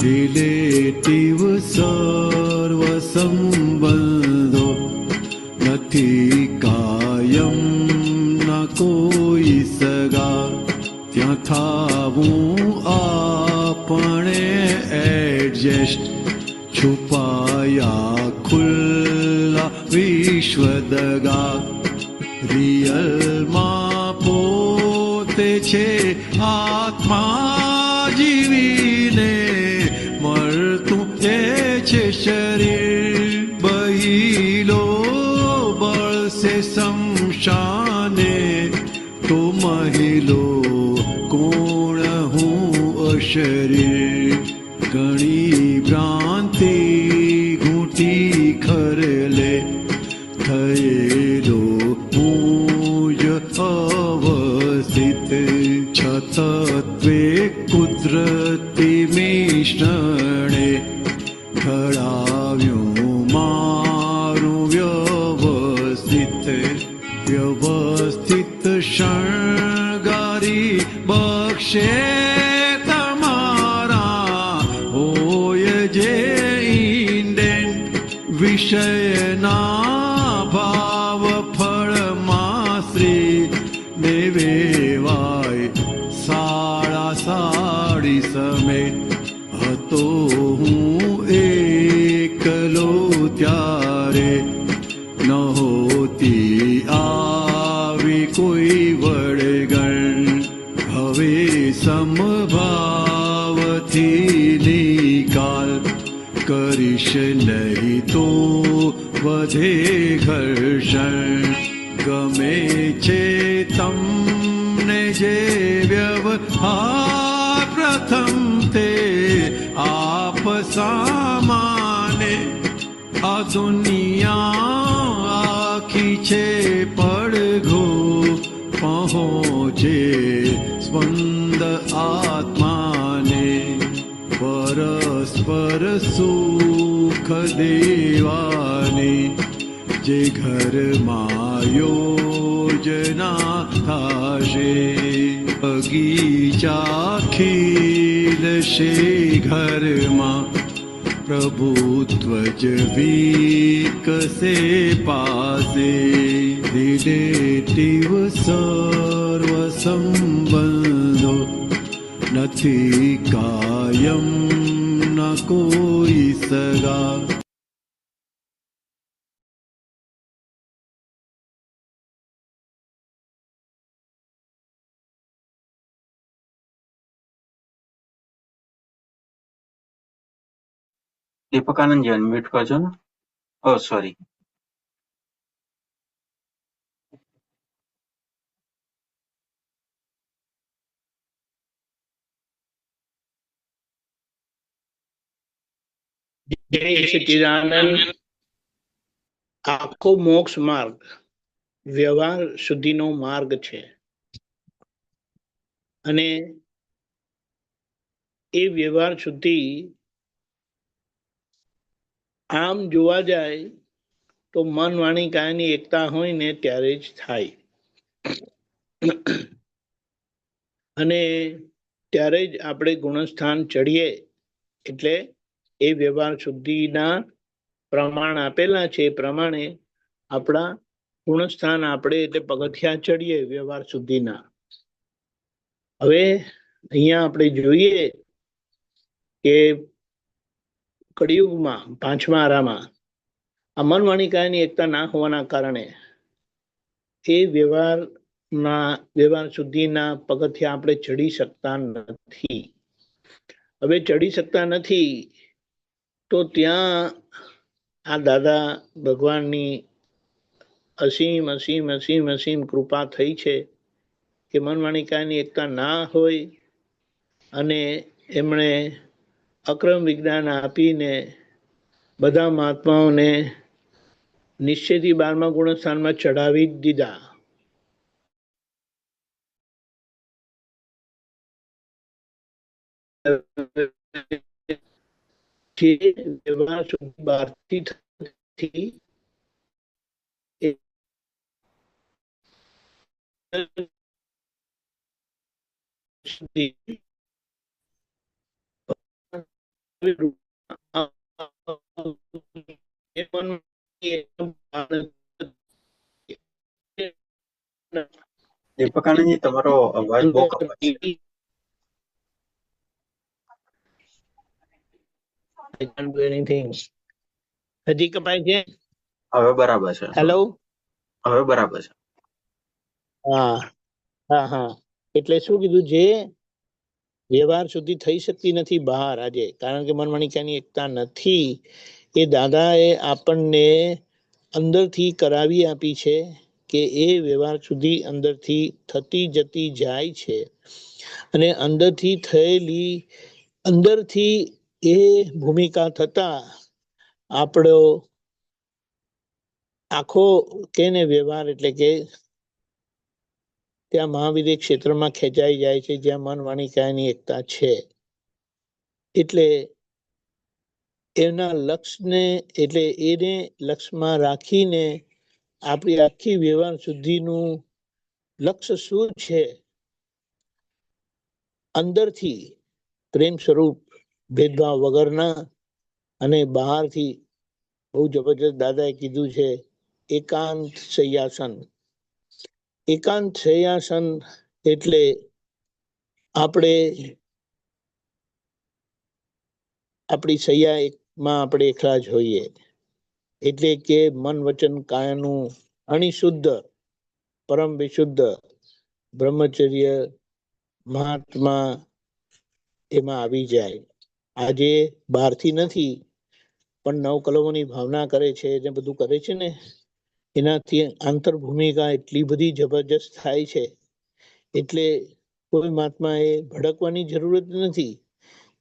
Relative સર્વ સંબંધો નથી કાયમ ના કોઈ સગા. ત્યાં થાવું આપણે એડજસ્ટ, છુપાયા ખુલ્લા વિશ્વ દગા. રિયલમાં પોતે છે આત્મા જીવીને, મળતું એ છે શરીર. બહીલો બળશે શમશાને, તો મહિલો કોણ હું અશરીર. ઘણી ભ્રાંતિ ઘૂંટી ખરલે, થયેલો હું જ અવસ્થિત. છતત્વે કુદરતી મિશ્રણે, ઘડાવ્યું મારું વ્યવસ્થિત. વ્યવસ્થિત શણગારી બક્ષે તમારા, હોય જે ઇન્ડેન્ટ વિષયના ભાવ ફળમાં શ્રી. ને વેવાય સાડી સમેત, હતો હું એકલો ત્યારે. નહોતી આવી કોઈ વળગણ, હવે સમભાવથી નિકાલ. કરીશ નહીં તો વધે ઘર્ષણ. ગમે છે તમને જે વ્યવહાર પ્રથમ તે આપ સામાને. આ દુનિયા આખી છે પડઘો, પહોંચે સ્પંદ આત્માને. પરસ્પર સુખ દેવાની, જે ઘરમાં યોજના થાશે. બગીચા ખીલશે ઘરમાં, પ્રભુત્વ જ વિકસે પાસે. રિલેટિવ સર્વ સંબંધો નથી કાયમ ના કોઈ સગા. દીપકાનંદજી અનમ્યુટ કરજો ને. ઓ સોરી. જય સચ્ચિદાનંદ. આખો મોક્ષ માર્ગ વ્યવહાર સુધીનો માર્ગ છે, અને એ વ્યવહાર સુધી આમ જોવા જાય તો મન વાણી કાયાની એકતા હોય ને ત્યારે જ થાય, અને ત્યારે જ આપણે ગુણસ્થાન ચડીએ. એટલે એ વ્યવહાર શુદ્ધિના પ્રમાણ આપેલા છે, એ પ્રમાણે આપણા ગુણસ્થાન આપણે એટલે પગથિયા ચડીએ વ્યવહાર શુદ્ધિના. હવે અહીંયા આપણે જોઈએ કે કળિયુગમાં પાંચમા આરામાં આ મન વાણી કાયાની એકતા ના હોવાના કારણે એ વ્યવહાર શુદ્ધિના પગથિયા આપણે ચડી શકતા નથી. હવે ચડી શકતા નથી તો ત્યાં આ દાદા ભગવાનની અસીમ અસીમ અસીમ અસીમ કૃપા થઈ છે કે મન વાણી કાયાની એકતા ના હોય, અને એમણે અક્રમ વિજ્ઞાન આપીને બધા મહાત્માઓને નિશ્ચયથી 12મા ગુણસ્થાનમાં ચડાવી જ દીધા. જે વ્યવહાર શુદ્ધિ બહારથી થતી દીપક આનંદજી, તમારો અવાજ બહુ કપાય છે. I can't do anything. હજી કપાય છે? હવે બરાબર છે. હેલો. હવે બરાબર છે. હા હા હા, એટલે શું કીધું, જે વ્યવહાર સુધી થઈ શકતી નથી બહાર આજે, કારણ કે મનમાણિક્યની એકતા નથી, એ દાદાએ આપણને અંદરથી કરાવી આપી છે કે એ વ્યવહાર સુધી અંદરથી થતી જતી જાય છે. અને અંદરથી થયેલી, અંદરથી એ ભૂમિકા થતા આપણો આખો કેને વ્યવહાર એટલે કે ત્યાં મહાવિદ્ય ક્ષેત્રમાં ખેંચાઈ જાય છે, જ્યાં મન વાણી કાયાની એકતા છે. એટલે એના લક્ષ્યને, એટલે એને લક્ષ્યમાં રાખીને આપણી આખી વ્યવહાર શુદ્ધિનું લક્ષ્ય શું છે, અંદરથી પ્રેમ સ્વરૂપ ભેદભાવ વગરના, અને બહારથી બહુ જબરજસ્ત દાદાએ કીધું છે એકાંત શય્યાસન. એકાંત શય્યાસન એટલે આપણે આપણી શૈયામાં આપણે એકલા જ હોઈએ, એટલે કે મન વચન કાયાનું અણિશુદ્ધ પરમ વિશુદ્ધ બ્રહ્મચર્ય મહાત્મા એમાં આવી જાય. આજે બહારથી નથી, પણ નવ કલમોની ભાવના કરે છે, એને બધું કરે છે ને, એનાથી આંતર ભૂમિકા એટલી બધી જબરજસ્ત થાય છે. એટલે કોઈ મહાત્મા એ ભડકવાની જરૂરત નથી.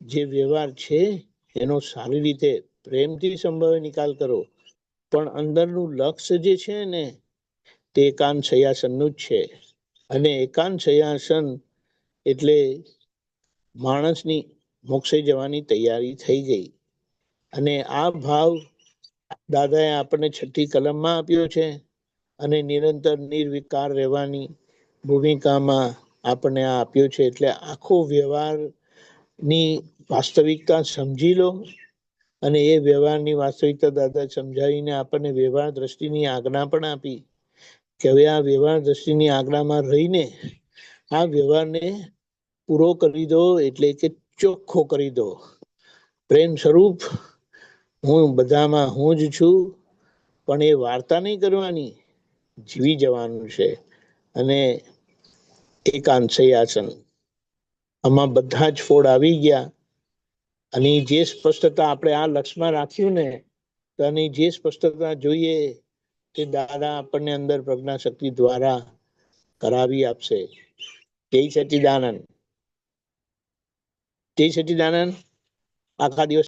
જે વ્યવહાર છે એનો સારી રીતે પ્રેમથી સંભાવે નિકાલ કરો, પણ અંદરનું લક્ષ્ય જે છે ને તે એકાંત શય્યાસનનું જ છે. અને એકાંત શય્યાસન એટલે માણસની મોક્ષે જવાની તૈયારી થઈ ગઈ. અને આ ભાવ દાદાએ આપણને 6ઠ્ઠી કલમમાં આપ્યો છે, અને નિરંતર નિર્વિકાર રહેવાની ભૂમિકામાં આપણને આ આપ્યો છે. એટલે આખો વ્યવહારની વાસ્તવિકતા સમજી લો, અને એ વ્યવહારની વાસ્તવિકતા દાદા સમજાવીને આપણને વ્યવહાર દ્રષ્ટિની આજ્ઞા પણ આપી કે હવે આ વ્યવહાર દ્રષ્ટિની આજ્ઞામાં રહીને આ વ્યવહારને પૂરો કરી દો, એટલે કે ચોખ્ખો કરી દો. પ્રેમ સ્વરૂપ હું બધામાં હું જ છું, પણ એ વાર્તા નહીં કરવાની, જીવી જવાનું છે. અને એકાંત શય્યાસન આમાં બધા જ ફોડ આવી ગયા. અને જે સ્પષ્ટતા આપણે આ લક્ષ્યમાં રાખ્યું ને, તો આની જે સ્પષ્ટતા જોઈએ તે દાદા આપણને અંદર પ્રજ્ઞા શક્તિ દ્વારા કરાવી આપશે. જય સચ્ચિદાનંદ. જય સચ્ચિદાનંદ. આખા દિવસ